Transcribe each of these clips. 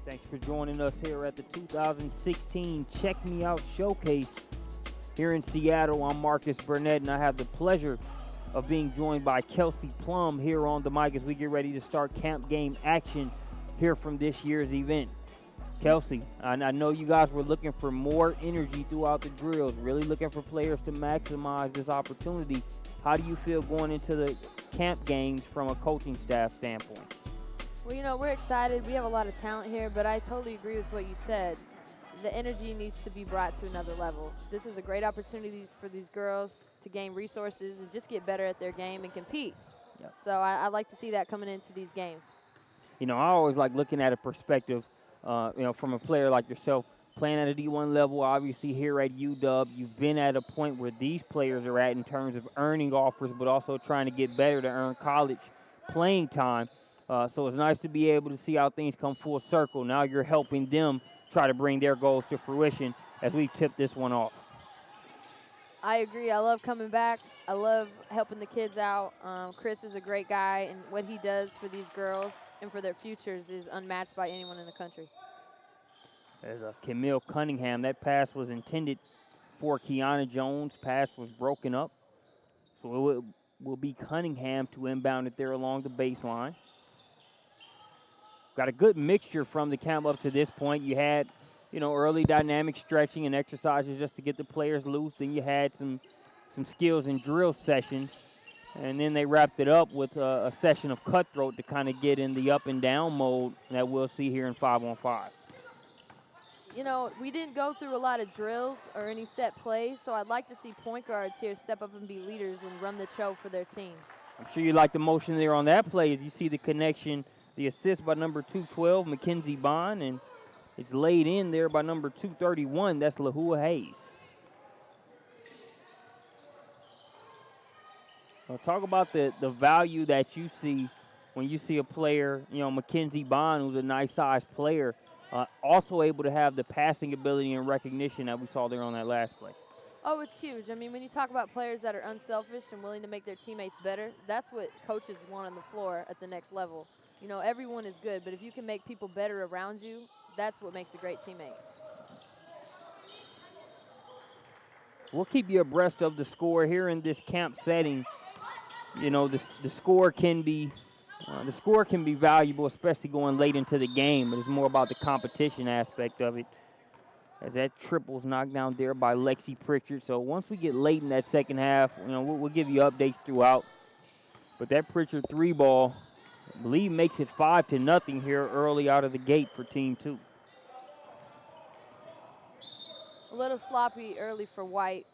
Thanks for joining us here at the 2016 Check Me Out Showcase here in Seattle. I'm Marcus Burnett, and I have the pleasure of being joined by Kelsey Plum here on the mic as we get ready to start camp game action here from this year's event. Kelsey, I know you guys were looking for more energy throughout the drills, really looking for players to maximize this opportunity. How do you feel going into the camp games from a coaching staff standpoint? Well, we're excited. We have a lot of talent here, but I totally agree with what you said. The energy needs to be brought to another level. This is a great opportunity for these girls to gain resources and just get better at their game and compete. Yep. So I like to see that coming into these games. I always like looking at a perspective, from a player like yourself, playing at a D1 level, obviously here at UW, you've been at a point where these players are at in terms of earning offers, but also trying to get better to earn college playing time. So it's nice to be able to see how things come full circle. Now you're helping them try to bring their goals to fruition as we tip this one off. I agree. I love coming back. I love helping the kids out. Chris is a great guy, and what he does for these girls and for their futures is unmatched by anyone in the country. There's a Camille Cunningham. That pass was intended for Kiana Jones. Pass was broken up. So it will be Cunningham to inbound it there along the baseline. Got a good mixture from the camp up to this point. You had, early dynamic stretching and exercises just to get the players loose. Then you had some skills and drill sessions. And then they wrapped it up with a session of cutthroat to kind of get in the up and down mode that we'll see here in 5-on-5. We didn't go through a lot of drills or any set plays, so I'd like to see point guards here step up and be leaders and run the show for their team. I'm sure you like the motion there on that play as you see the connection. The assist by number 212, Mackenzie Bond, and it's laid in there by number 231. That's Lahua Hayes. Now talk about the value that you see when you see a player, Mackenzie Bond, who's a nice-sized player, also able to have the passing ability and recognition that we saw there on that last play. Oh, it's huge. When you talk about players that are unselfish and willing to make their teammates better, that's what coaches want on the floor at the next level. Everyone is good, but if you can make people better around you, that's what makes a great teammate. We'll keep you abreast of the score here in this camp setting. The score can be valuable, especially going late into the game, but it's more about the competition aspect of it. As that triple's knocked down there by Lexi Pritchard. So once we get late in that second half, we'll give you updates throughout. But that Pritchard 3-ball, I believe, makes it 5-0 here early out of the gate for Team 2. A little sloppy early for White.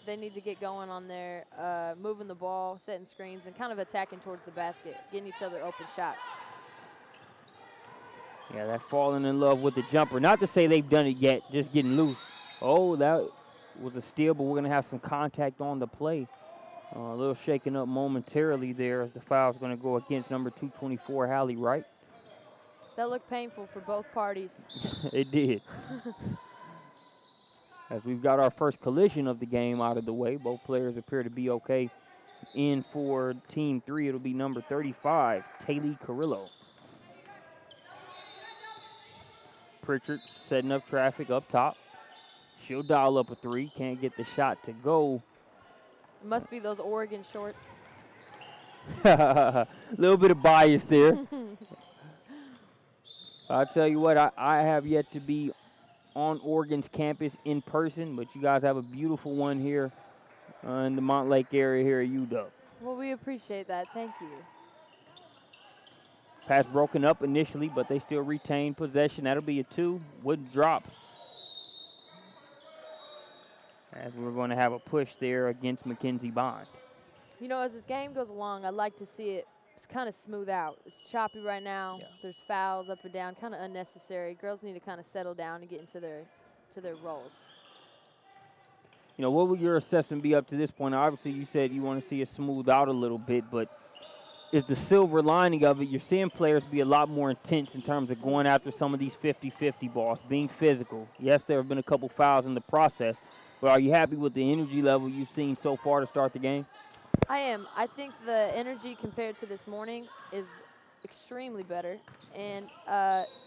They need to get going on their moving the ball, setting screens, and kind of attacking towards the basket, getting each other open shots. Yeah, that falling in love with the jumper. Not to say they've done it yet, just getting loose. Oh, that was a steal, but we're going to have some contact on the play. A little shaken up momentarily there as the foul's going to go against number 224, Hallie Wright. That looked painful for both parties. It did. As we've got our first collision of the game out of the way, both players appear to be okay. In for Team 3, it'll be number 35, Taylor Carrillo. Pritchard setting up traffic up top. She'll dial up a three. Can't get the shot to go. Must be those Oregon shorts. A little bit of bias there. I'll tell you what, I have yet to be on Oregon's campus in person, but you guys have a beautiful one here in the Montlake area here at UW. Well, we appreciate that. Thank you. Pass broken up initially, but they still retain possession. That'll be a 2. Wouldn't drop. As we're going to have a push there against Mackenzie Bond. As this game goes along, I'd like to see it kind of smooth out. It's choppy right now. Yeah. There's fouls up and down, kind of unnecessary. Girls need to kind of settle down and get into their roles. What would your assessment be up to this point? Obviously, you said you want to see it smooth out a little bit, but is the silver lining of it, you're seeing players be a lot more intense in terms of going after some of these 50-50 balls, being physical. Yes, there have been a couple fouls in the process, but are you happy with the energy level you've seen so far to start the game? I am. I think the energy compared to this morning is extremely better. And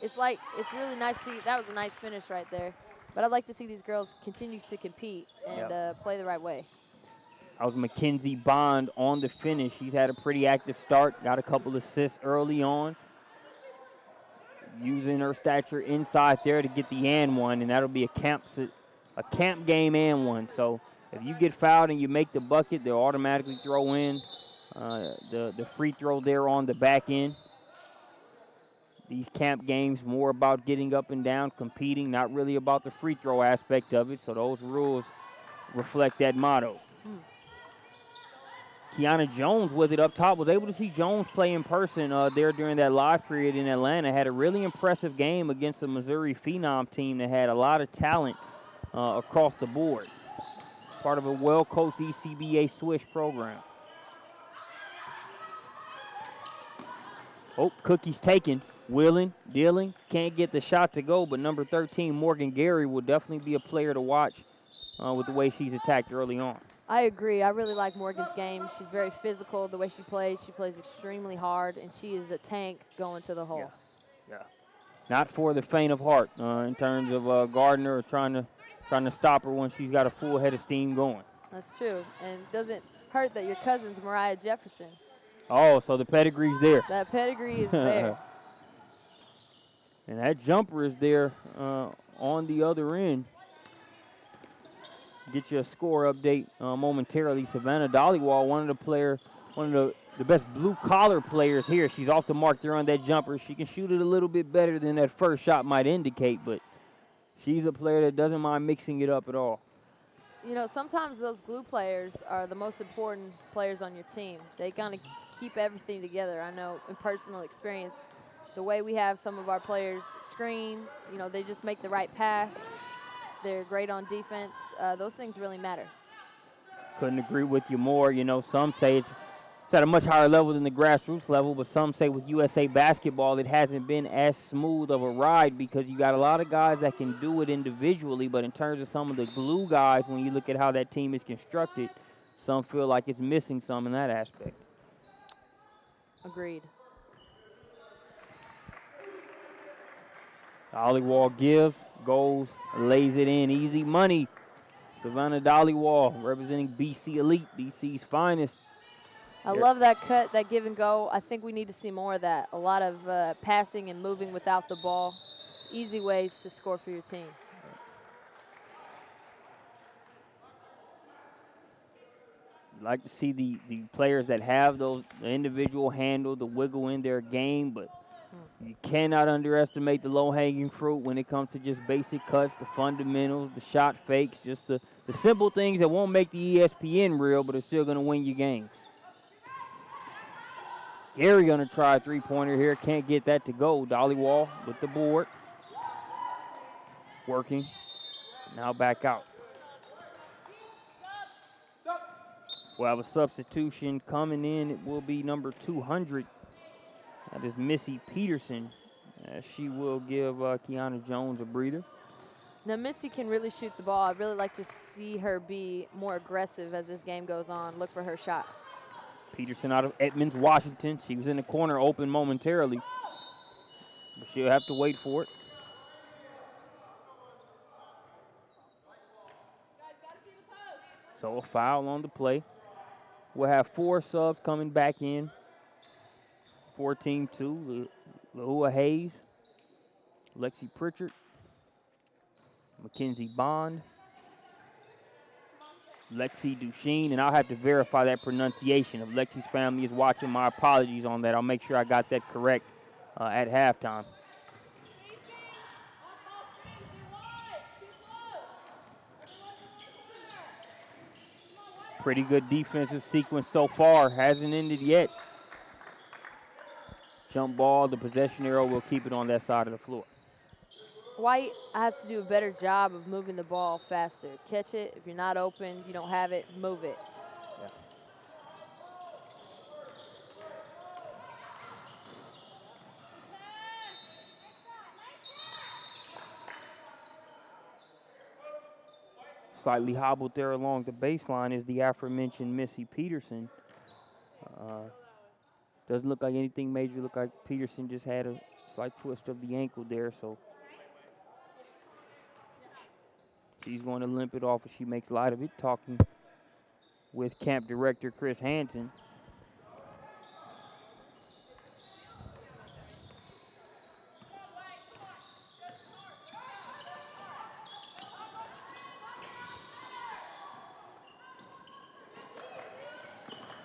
it's really nice to see. That was a nice finish right there. But I'd like to see these girls continue to compete and play the right way. That was Mackenzie Bond on the finish. She's had a pretty active start, got a couple assists early on, using her stature inside there to get the and one, and that'll be a camp game and one. So if you get fouled and you make the bucket, they'll automatically throw in the free throw there on the back end. These camp games more about getting up and down, competing, not really about the free throw aspect of it. So those rules reflect that motto. Kiana Jones with it up top. Was able to see Jones play in person there during that live period in Atlanta. Had a really impressive game against the Missouri Phenom team that had a lot of talent across the board. Part of a well-coached ECBA Swish program. Oh, Cookie's taken. Willing, dealing, can't get the shot to go, but number 13, Morgan Gary, will definitely be a player to watch with the way she's attacked early on. I agree. I really like Morgan's game. She's very physical the way she plays. She plays extremely hard, and she is a tank going to the hole. Yeah. Not for the faint of heart in terms of Gardner or trying to stop her when she's got a full head of steam going. That's true, and it doesn't hurt that your cousin's Mariah Jefferson. Oh, so the pedigree's there. That pedigree is there. And that jumper is there on the other end. Get you a score update momentarily. Savannah Dollywall, one of the best blue-collar players here. She's off the mark there on that jumper. She can shoot it a little bit better than that first shot might indicate, but she's a player that doesn't mind mixing it up at all. You know, sometimes those glue players are the most important players on your team. They kind of keep everything together. I know in personal experience, the way we have some of our players screen, you know, they just make the right pass. They're great on defense. Those things really matter. Couldn't agree with you more. You know, some say it's at a much higher level than the grassroots level, but some say with USA basketball it hasn't been as smooth of a ride because you got a lot of guys that can do it individually, but in terms of some of the glue guys, when you look at how that team is constructed, some feel like it's missing some in that aspect. Agreed. Dollywall gives, goes, lays it in. Easy money. Savannah Dollywall representing BC Elite, BC's finest. I love that cut, that give and go. I think we need to see more of that. A lot of passing and moving without the ball. Easy ways to score for your team. You'd like to see the players that have the individual handle, the wiggle in their game, but you cannot underestimate the low-hanging fruit when it comes to just basic cuts, the fundamentals, the shot fakes, just the simple things that won't make the ESPN reel, but are still going to win you games. Gary going to try a three-pointer here. Can't get that to go. Dollywall with the board. Working. Now back out. We'll have a substitution coming in. It will be number 200. That is Missy Peterson. She will give Kiana Jones a breather. Now, Missy can really shoot the ball. I'd really like to see her be more aggressive as this game goes on. Look for her shot. Peterson out of Edmonds, Washington. She was in the corner open momentarily, but she'll have to wait for it. So a foul on the play. We'll have 4 subs coming back in. 14-2, Lahua Hayes, Lexi Pritchard, Mackenzie Bond, Lexi Duchesne, and I'll have to verify that pronunciation. If Lexi's family is watching, my apologies on that. I'll make sure I got that correct at halftime. Pretty good defensive sequence so far. Hasn't ended yet. Jump ball, the possession arrow will keep it on that side of the floor. White has to do a better job of moving the ball faster. Catch it. If you're not open, you don't have it, move it. Yeah. Slightly hobbled there along the baseline is the aforementioned Missy Peterson. Doesn't look like anything major. Look like Peterson just had a slight twist of the ankle there, so she's going to limp it off if she makes light of it. Talking with camp director Chris Hansen.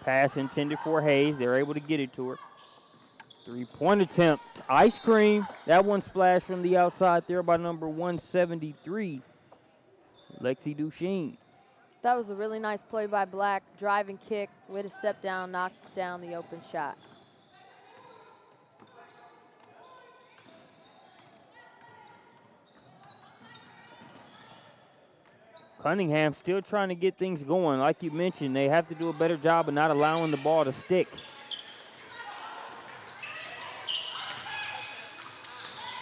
Pass intended for Hayes. They're able to get it to her. Three-point attempt. Ice cream. That one splashed from the outside there by number 173, Lexi Duchesne. That was a really nice play by Black. Drive and kick. Way to step down, knock down the open shot. Cunningham still trying to get things going. Like you mentioned, they have to do a better job of not allowing the ball to stick.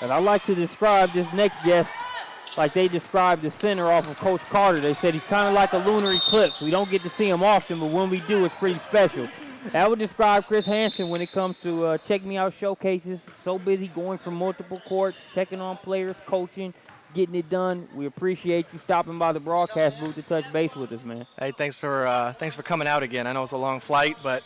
And I like to describe this next guest like they described the center off of Coach Carter. They said he's kind of like a lunar eclipse. We don't get to see him often, but when we do, it's pretty special. That would describe Chris Hansen when it comes to Check Me Out showcases. So busy going from multiple courts, checking on players, coaching, getting it done. We appreciate you stopping by the broadcast booth to touch base with us, man. Hey, thanks for coming out again. I know it's a long flight, but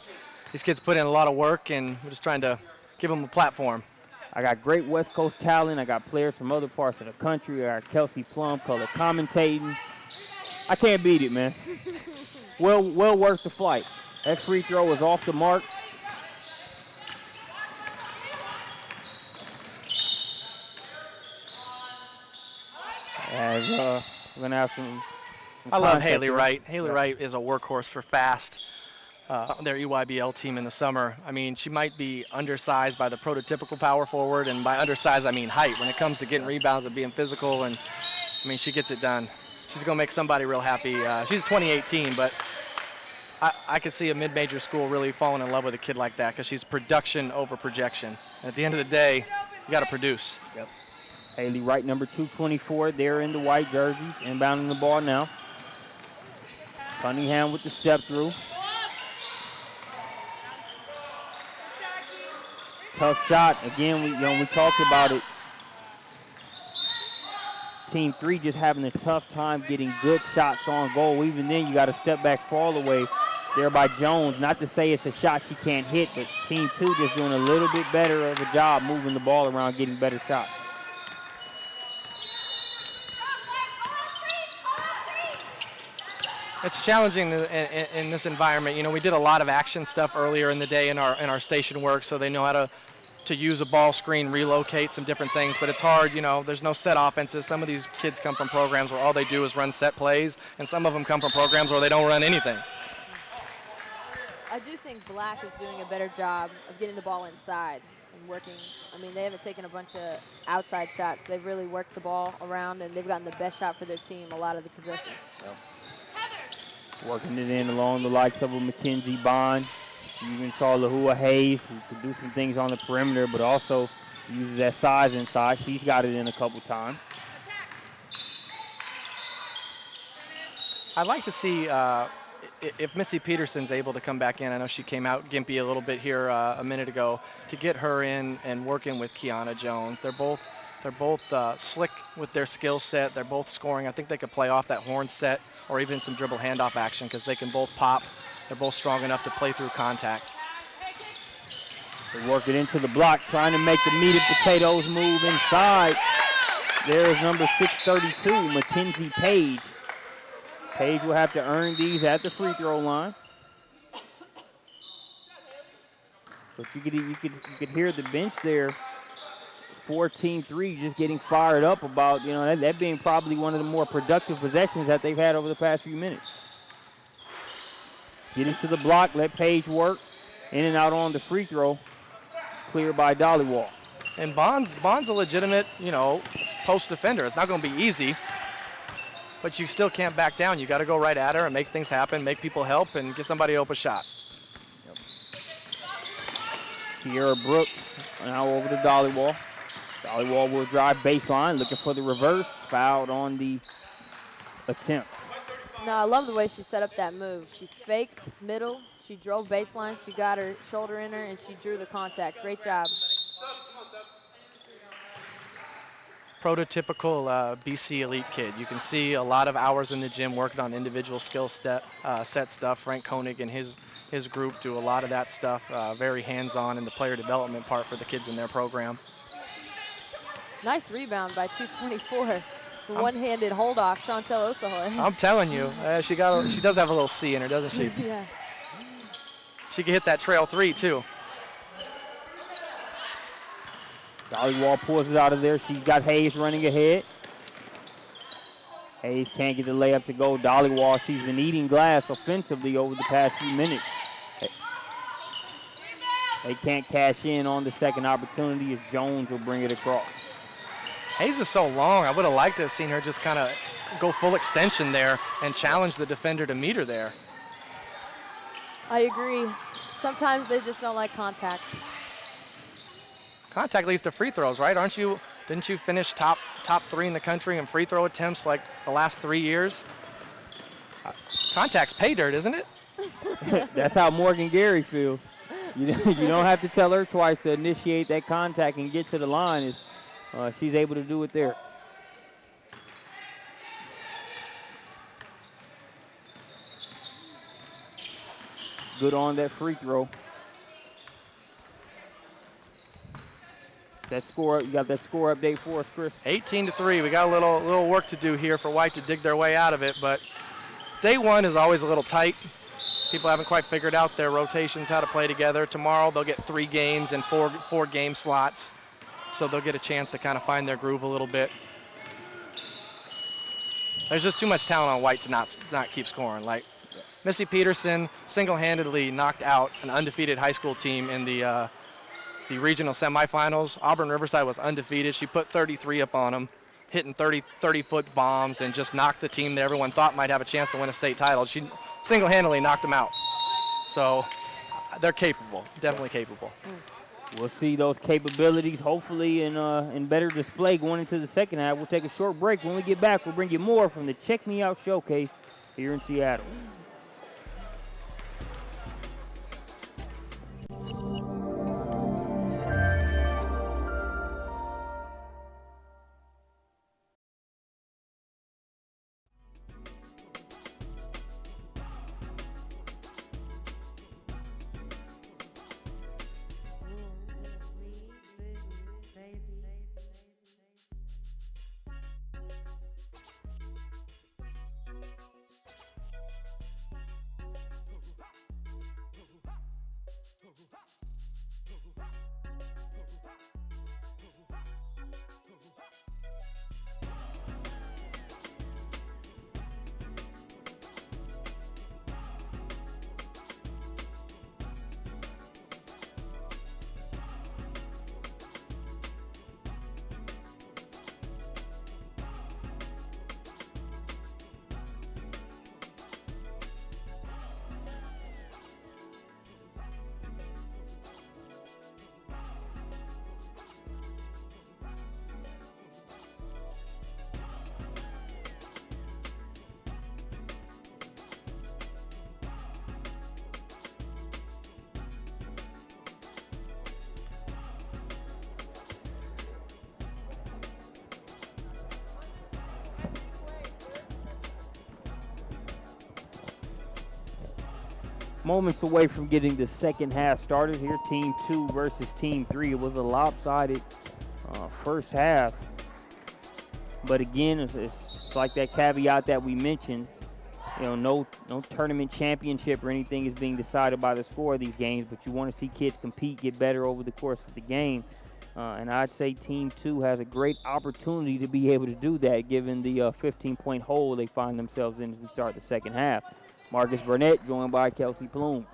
these kids put in a lot of work, and we're just trying to give them a platform. I got great West Coast talent. I got players from other parts of the country. I got Kelsey Plum color commentating. I can't beat it, man. well worth the flight. That free throw was off the mark. As we're going to have some I love Haley here. Wright. Haley Wright is a workhorse for fast. Their EYBL team in the summer. I mean, she might be undersized by the prototypical power forward, and by undersized I mean height. When it comes to getting rebounds and being physical, and I mean, she gets it done. She's going to make somebody real happy. She's 2018, but I could see a mid-major school really falling in love with a kid like that because she's production over projection. At the end of the day, you got to produce. Yep. Haley Wright, number 224, there in the white jerseys, inbounding the ball now. Cunningham with the step through. Tough shot. Again, we talked about it. Team 3 just having a tough time getting good shots on goal. Even then, you got a step back fall away there by Jones. Not to say it's a shot she can't hit, but Team 2 just doing a little bit better of a job moving the ball around, getting better shots. It's challenging in this environment. You know, we did a lot of action stuff earlier in the day in our station work, so they know how to use a ball screen, relocate some different things, but it's hard. You know, there's no set offenses. Some of these kids come from programs where all they do is run set plays, and some of them come from programs where they don't run anything. I do think Black is doing a better job of getting the ball inside and working. I mean, they haven't taken a bunch of outside shots. They've really worked the ball around, and they've gotten the best shot for their team a lot of the possessions. Yep. Working it in along the likes of a Mackenzie Bond. You even saw Lahua Hayes, who could do some things on the perimeter, but also uses that size inside. She's got it in a couple times. I'd like to see if Missy Peterson's able to come back in. I know she came out gimpy a little bit here a minute ago. To get her in and working with Kiana Jones. They're both slick with their skill set. They're both scoring. I think they could play off that horn set or even some dribble handoff action because they can both pop. They're both strong enough to play through contact. They work it into the block, trying to make the meat and potatoes move inside. There is number 632, Mackenzie Page. Page will have to earn these at the free throw line. But you could hear the bench there for Team 3 just getting fired up about, you know, that being probably one of the more productive possessions that they've had over the past few minutes. Get into the block, let Page work. In and out on the free throw. Cleared by Dollywall. And Bond's a legitimate, you know, post defender. It's not going to be easy, but you still can't back down. You got to go right at her and make things happen, make people help, and get somebody an open shot. Yep. Kiera Brooks now over to Dollywall. Dollywall will drive baseline, looking for the reverse. Fouled on the attempt. No, I love the way she set up that move. She faked middle. She drove baseline, she got her shoulder in her, and she drew the contact. Great job. Prototypical BC elite kid. You can see a lot of hours in the gym working on individual skill set stuff. Frank Koenig and his group do a lot of that stuff, very hands-on in the player development part for the kids in their program. Nice rebound by 224. One-handed hold off, Chantel Osahoy. I'm telling you, she does have a little C in her, doesn't she? Yeah. She can hit that trail three too. Dollywall pulls it out of there. She's got Hayes running ahead. Hayes can't get the layup to go. Dollywall, she's been eating glass offensively over the past few minutes. They can't cash in on the second opportunity as Jones will bring it across. Hayes is so long. I would have liked to have seen her just kind of go full extension there and challenge the defender to meet her there. I agree. Sometimes they just don't like contact. Contact leads to free throws, right? Didn't you finish top 3 in the country in free throw attempts like the last 3 years? Contact's pay dirt, isn't it? That's how Morgan Gary feels. You don't have to tell her twice to initiate that contact and get to the line. She's able to do it there. Good on that free throw. That score, you got that score update for us, Chris? 18-3. We got a little work to do here for White to dig their way out of it, but day one is always a little tight. People haven't quite figured out their rotations, how to play together. Tomorrow they'll get 3 games and four game slots, so they'll get a chance to kind of find their groove a little bit. There's just too much talent on White to not keep scoring. Like Missy Peterson single-handedly knocked out an undefeated high school team in the regional semifinals. Auburn Riverside was undefeated. She put 33 up on them, hitting 30-foot bombs, and just knocked the team that everyone thought might have a chance to win a state title. She single-handedly knocked them out. So they're capable, definitely capable. We'll see those capabilities hopefully in better display going into the second half. We'll take a short break. When we get back, we'll bring you more from the Check Me Out Showcase here in Seattle. Moments away from getting the second half started here. Team 2 versus Team 3. It was a lopsided first half. But again, it's like that caveat that we mentioned. You know, no tournament championship or anything is being decided by the score of these games, but you want to see kids compete, get better over the course of the game. And I'd say Team 2 has a great opportunity to be able to do that given the 15-point hole they find themselves in as we start the second half. Marcus Burnett joined by Kelsey Plume.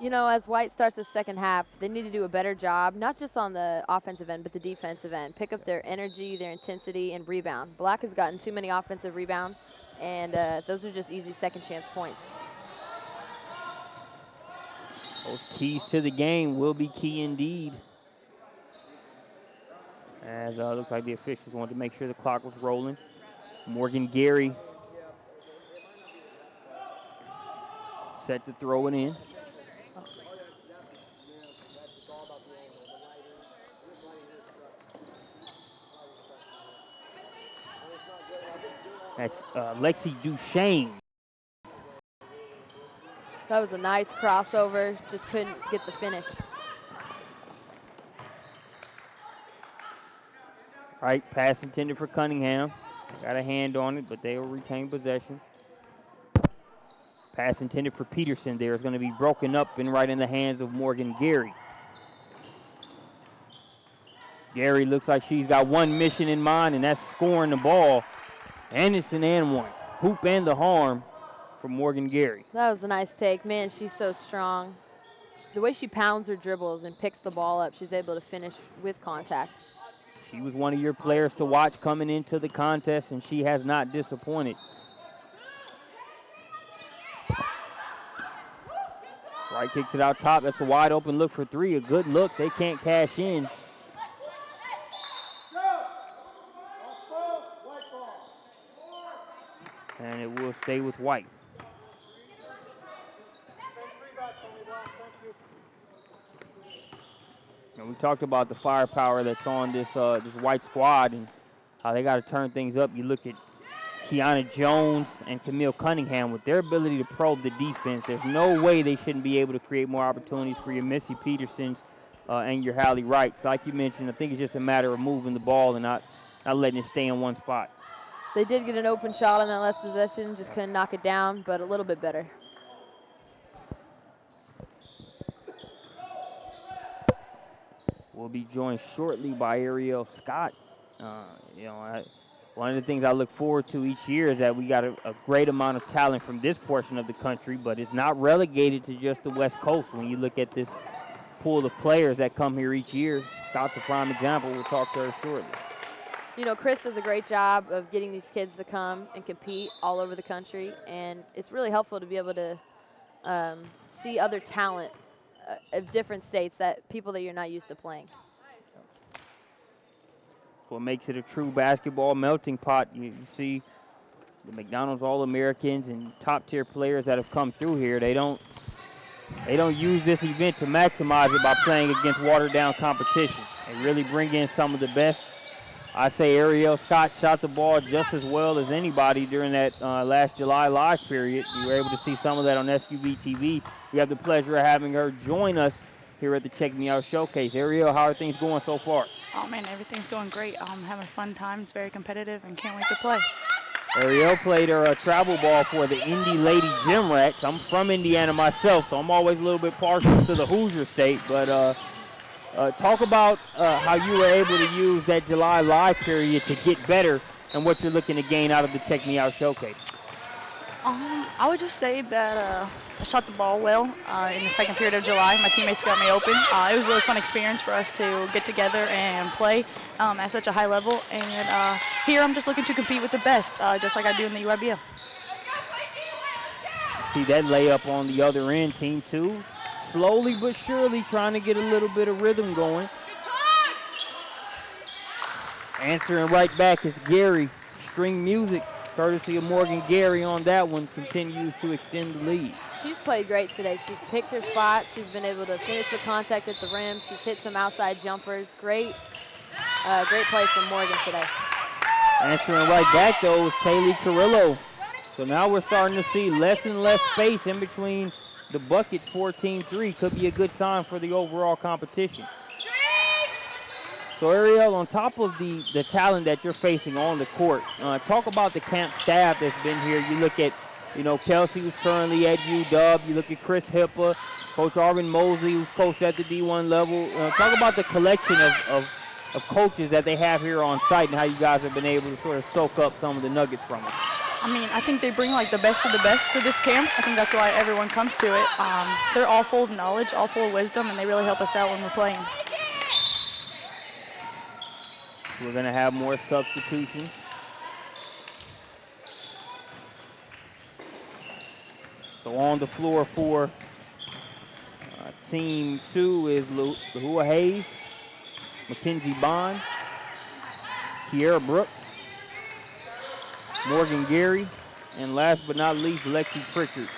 You know, as White starts the second half, they need to do a better job, not just on the offensive end, but the defensive end. Pick up their energy, their intensity, and rebound. Black has gotten too many offensive rebounds, and those are just easy second chance points. Those keys to the game will be key indeed. As looks like the officials wanted to make sure the clock was rolling. Morgan Gary Set to throw it in. That's Lexi Duchesne. That was a nice crossover. Just couldn't get the finish. Right, pass intended for Cunningham. Got a hand on it, but they will retain possession. Pass intended for Peterson there is going to be broken up and right in the hands of Morgan Gary. Gary looks like she's got one mission in mind, and that's scoring the ball. And it's an and one. Hoop and the harm for Morgan Gary. That was a nice take. Man, she's so strong. The way she pounds her dribbles and picks the ball up, she's able to finish with contact. She was one of your players to watch coming into the contest, and she has not disappointed. Wright kicks it out top. That's a wide open look for three. A good look. They can't cash in. And it will stay with White. And we talked about the firepower that's on this this White squad and how they got to turn things up. You look at Kiana Jones and Camille Cunningham with their ability to probe the defense. There's no way they shouldn't be able to create more opportunities for your Missy Petersons and your Hallie Wrights. Like you mentioned, I think it's just a matter of moving the ball and not letting it stay in one spot. They did get an open shot on that last possession, just couldn't knock it down, but a little bit better. We'll be joined shortly by Ariel Scott. One of the things I look forward to each year is that we got a great amount of talent from this portion of the country, but it's not relegated to just the West Coast. When you look at this pool of players that come here each year, Scott's a prime example. We'll talk to her shortly. You know, Chris does a great job of getting these kids to come and compete all over the country, and it's really helpful to be able to see other talent of different states, that people that you're not used to playing. What makes it a true basketball melting pot. You see the McDonald's All-Americans and top-tier players that have come through here. They don't use this event to maximize it by playing against watered-down competition. They really bring in some of the best. I say Ariel Scott shot the ball just as well as anybody during that last July live period. You were able to see some of that on SUV TV. We have the pleasure of having her join us here at the Check Me Out Showcase. Ariel, how are things going so far? Oh man, everything's going great. I'm having a fun time. It's very competitive and can't wait to play. Ariel played her travel ball for the Indy Lady Gym Rats. I'm from Indiana myself, so I'm always a little bit partial to the Hoosier State, but talk about how you were able to use that July live period to get better and what you're looking to gain out of the Check Me Out Showcase. I would just say that I shot the ball well in the second period of July. My teammates got me open. It was a really fun experience for us to get together and play at such a high level. And here I'm just looking to compete with the best, just like I do in the UIBL. See that layup on the other end, team two. Slowly but surely trying to get a little bit of rhythm going. Answering right back is Gary. String music, courtesy of Morgan Gary on that one, continues to extend the lead. She's played great today. She's picked her spot. She's been able to finish the contact at the rim. She's hit some outside jumpers. Great play from Morgan today. Answering right back, though, is Kaylee Carrillo. So now we're starting to see less and less space in between the buckets for Team 3. Could be a good sign for the overall competition. So, Ariel, on top of the talent that you're facing on the court, talk about the camp staff that's been here. You look at, Kelsey, who's currently at UW. You look at Chris Hippa, Coach Arvin Mosley, who's coached at the D1 level. Talk about the collection of coaches that they have here on site and how you guys have been able to sort of soak up some of the nuggets from them. I mean, I think they bring like the best of the best to this camp. I think that's why everyone comes to it. They're all full of knowledge, all full of wisdom, and they really help us out when we're playing. We're going to have more substitutions. So on the floor for Team 2 is Lahua Hayes, Mackenzie Bond, Kiera Brooks, Morgan Gary, and last but not least, Lexi Pritchard.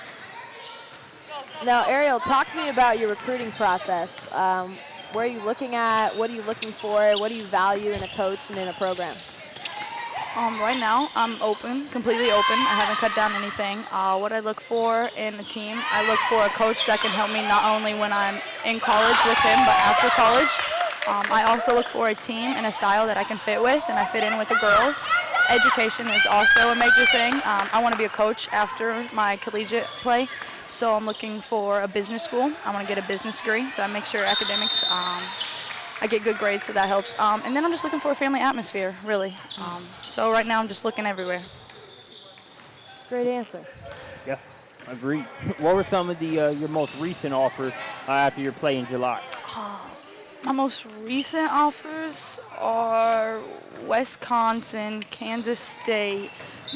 Now, Ariel, talk to me about your recruiting process. Where are you looking at? What are you looking for? What do you value in a coach and in a program? Right now, I'm open, completely open. I haven't cut down anything. What I look for in a team, I look for a coach that can help me not only when I'm in college with him, but after college. I also look for a team and a style that I can fit with, and I fit in with the girls. Education is also a major thing. I want to be a coach after my collegiate play, so I'm looking for a business school. I want to get a business degree, so I make sure academics, I get good grades, so that helps. And then I'm just looking for a family atmosphere, really. So right now I'm just looking everywhere. Great answer. Yeah, agreed. What were some of the your most recent offers after your play in July? My most recent offers are Wisconsin, Kansas State,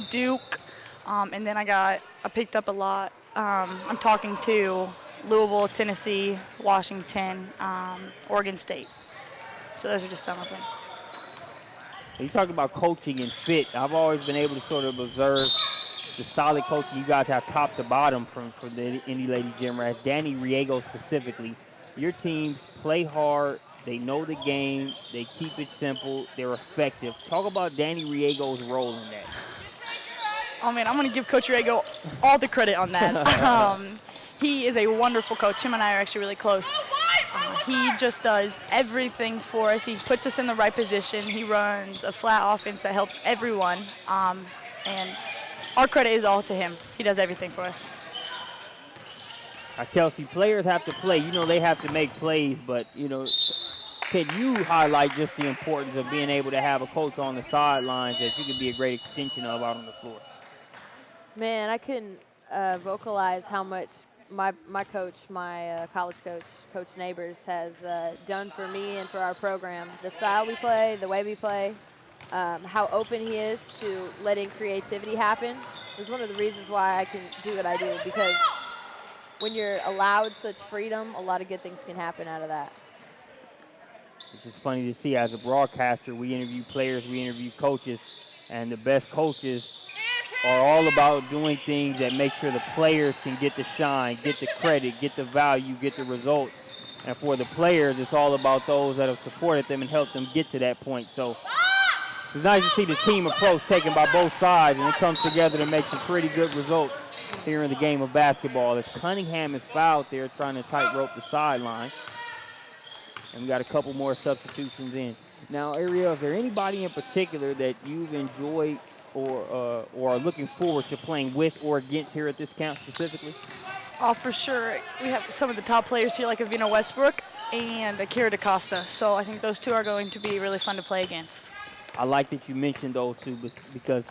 Duke, and then I picked up a lot. I'm talking to Louisville, Tennessee, Washington, Oregon State. So those are just some of them. You talked about coaching and fit. I've always been able to sort of observe the solid coaching you guys have top to bottom from the Indy Lady Gym Rats. Danny Riego specifically. Your teams play hard. They know the game. They keep it simple. They're effective. Talk about Danny Riego's role in that. Oh, man, I'm going to give Coach Riego all the credit on that. He is a wonderful coach. Him and I are actually really close. He just does everything for us. He puts us in the right position. He runs a flat offense that helps everyone. And our credit is all to him. He does everything for us. Kelsey, players have to play. You know, they have to make plays, but, you know, can you highlight just the importance of being able to have a coach on the sidelines that you can be a great extension of out on the floor? Man, I couldn't vocalize how much my coach, my college coach, Coach Neighbors, has done for me and for our program. The style we play, the way we play, how open he is to letting creativity happen is one of the reasons why I can do what I do, because when you're allowed such freedom, a lot of good things can happen out of that. It's just funny to see. As a broadcaster, we interview players, we interview coaches, and the best coaches are all about doing things that make sure the players can get the shine, get the credit, get the value, get the results. And for the players, it's all about those that have supported them and helped them get to that point. So it's nice to see the team approach taken by both sides, and it comes together to make some pretty good results here in the game of basketball. As Cunningham is fouled there trying to tightrope the sideline. And we got a couple more substitutions in. Now, Ariel, is there anybody in particular that you've enjoyed or are looking forward to playing with or against here at this camp specifically? For sure. We have some of the top players here, like Avina Westbrook and Akira DaCosta. So I think those two are going to be really fun to play against. I like that you mentioned those two because,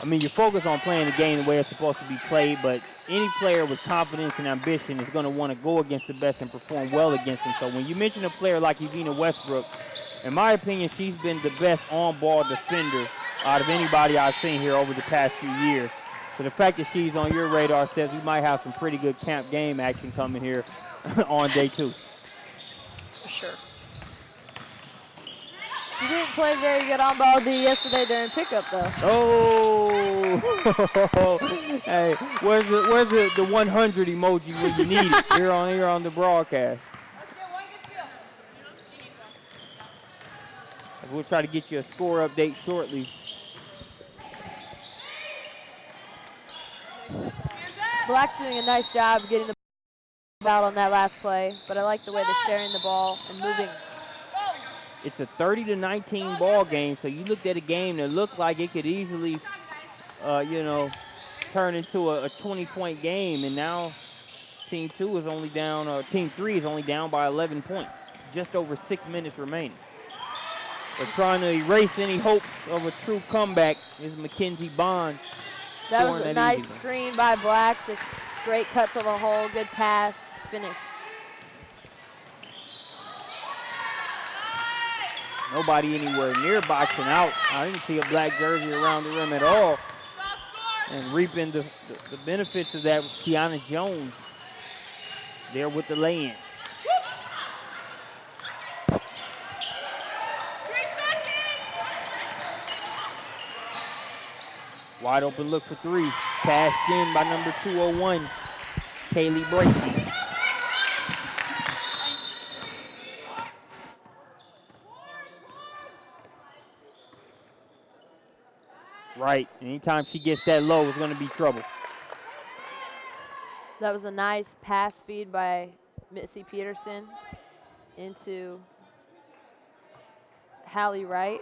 I mean, you're focused on playing the game the way it's supposed to be played, but any player with confidence and ambition is going to want to go against the best and perform well against them. So when you mention a player like Avina Westbrook, in my opinion, she's been the best on-ball defender out of anybody I've seen here over the past few years. So the fact that she's on your radar says we might have some pretty good camp game action coming here on day 2. For sure. She didn't play very good on ball D yesterday during pickup, though. Oh! Hey, where's the 100 emoji when you need it here on the broadcast? We'll try to get you a score update shortly. Black's doing a nice job getting the ball out on that last play, but I like the way they're sharing the ball and moving. It's a 30-19 ball game, so you looked at a game that looked like it could easily, turn into a 20-point game, and now Team 3 is only down by 11 points, just over 6 minutes remaining. They're trying to erase any hopes of a true comeback. Is Mackenzie Bond. That was a nice screen by Black, just great cut to the hole, good pass, finish. Nobody anywhere near boxing out. I didn't see a black jersey around the rim at all. And reaping the benefits of that was Kiana Jones there with the lay-in. Wide open look for 3. Cashed in by number 201, Kaylee Bracey. Right. Anytime she gets that low, it's going to be trouble. That was a nice pass feed by Missy Peterson into Hallie Wright.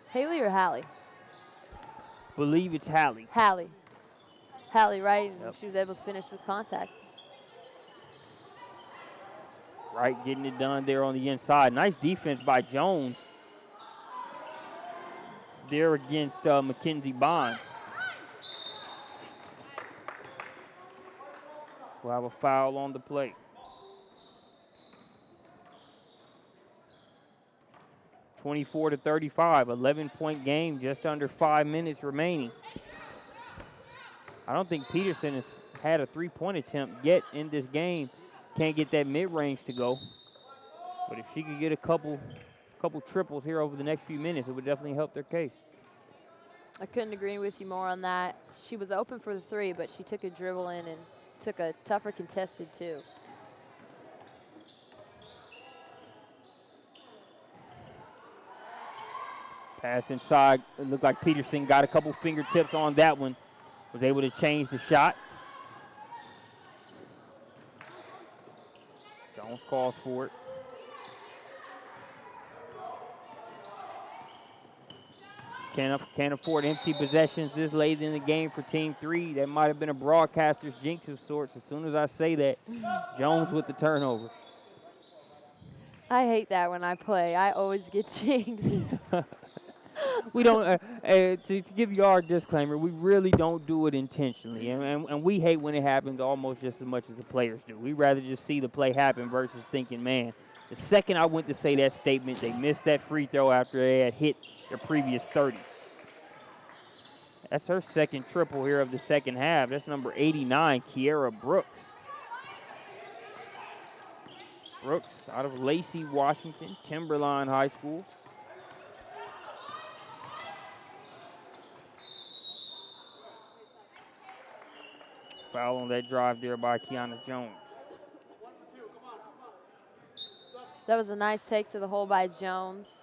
Haley or Hallie? Believe it's Hallie. Hallie. Hallie Wright, and Yep. she was able to finish with contact. Wright getting it done there on the inside. Nice defense by Jones there against Mackenzie Bond. We'll have a foul on the play. (24-35), 11-point game, just under 5 minutes remaining. I don't think Peterson has had a three-point attempt yet in this game. Can't get that mid-range to go. But if she could get a couple triples here over the next few minutes, it would definitely help their case. I couldn't agree with you more on that. She was open for the three, but she took a dribble in and took a tougher contested two. Pass inside. It looked like Peterson got a couple fingertips on that one. Was able to change the shot. Jones calls for it. Can't afford empty possessions this late in the game for Team 3. That might have been a broadcaster's jinx of sorts. As soon as I say that, Jones with the turnover. I hate that when I play. I always get jinxed. We don't, to give you our disclaimer, we really don't do it intentionally. And we hate when it happens almost just as much as the players do. We'd rather just see the play happen versus thinking, man, the second I went to say that statement, they missed that free throw after they had hit their previous 30. That's her second triple here of the second half. That's number 89, Kiera Brooks. Brooks out of Lacey, Washington, Timberline High School. Foul on that drive there by Kiana Jones. That was a nice take to the hole by Jones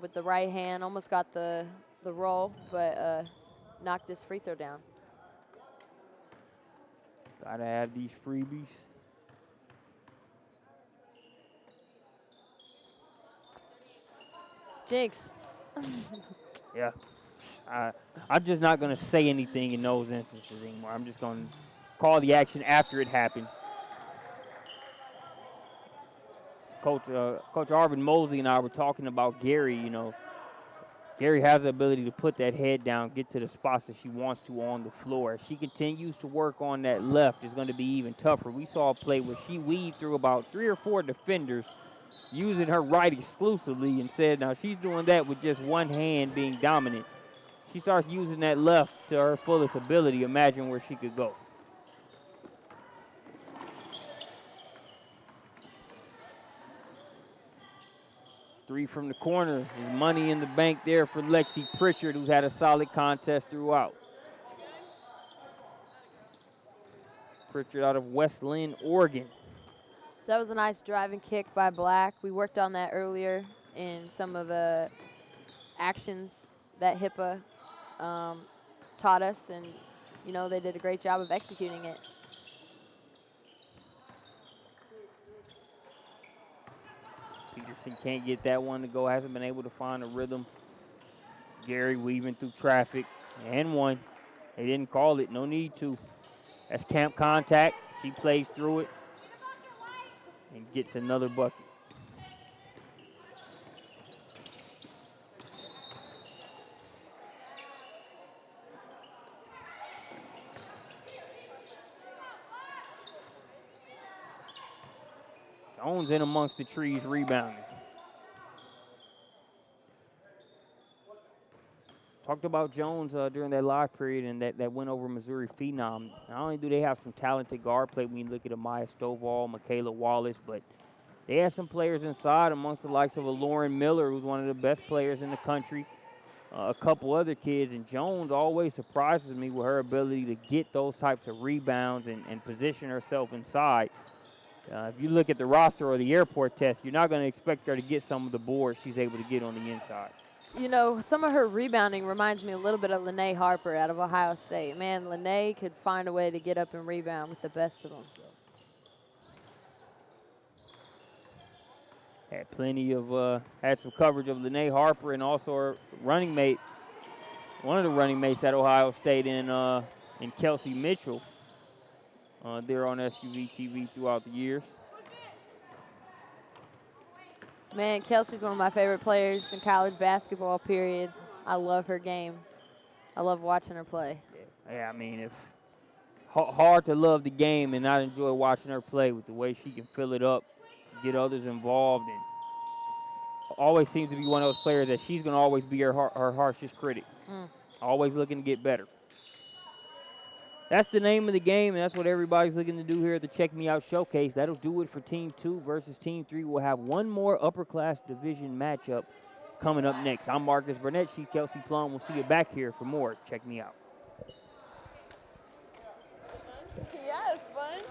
with the right hand. Almost got the roll, but knocked this free throw down. Gotta have these freebies. Jinx. Yeah. I'm just not going to say anything in those instances anymore. I'm just going to call the action after it happens. Coach Arvin Mosley and I were talking about Gary. You know, Gary has the ability to put that head down, get to the spots that she wants to on the floor. As she continues to work on that left, it's going to be even tougher. We saw a play where she weaved through about 3 or 4 defenders using her right exclusively, and said now she's doing that with just one hand being dominant. She starts using that left to her fullest ability. Imagine where she could go. Three from the corner is money in the bank there for Lexi Pritchard, who's had a solid contest throughout. Pritchard out of West Lynn, Oregon. That was a nice driving kick by Black. We worked on that earlier in some of the actions that HIPAA taught us, and you know, they did a great job of executing it. Peterson can't get that one to go, hasn't been able to find a rhythm. Gary weaving through traffic, and one. They didn't call it, no need to. That's camp contact. She plays through it and gets another bucket. Jones in amongst the trees rebounding. Talked about Jones during that live period and that win over Missouri Phenom. Not only do they have some talented guard play when you look at Amaya Stovall, Michaela Wallace, but they have some players inside amongst the likes of a Lauren Miller, who's one of the best players in the country, a couple other kids, and Jones always surprises me with her ability to get those types of rebounds and position herself inside. If you look at the roster or the airport test, you're not going to expect her to get some of the boards she's able to get on the inside. You know, some of her rebounding reminds me a little bit of Lene Harper out of Ohio State. Man, Lene could find a way to get up and rebound with the best of them. Had plenty of, had some coverage of Lene Harper and also her running mate, one of the running mates at Ohio State in Kelsey Mitchell. They're on SUV TV throughout the years. Man, Kelsey's one of my favorite players in college basketball, period. I love her game. I love watching her play. Yeah, I mean, hard to love the game and not enjoy watching her play with the way she can fill it up, get others involved, and always seems to be one of those players that she's going to always be her harshest critic. Always looking to get better. That's the name of the game, and that's what everybody's looking to do here at the Check Me Out Showcase. That'll do it for Team 2 versus Team 3. We'll have one more Upperclass division matchup coming up next. I'm Marcus Burnett. She's Kelsey Plum. We'll see you back here for more Check Me Out. Yeah, it's fun.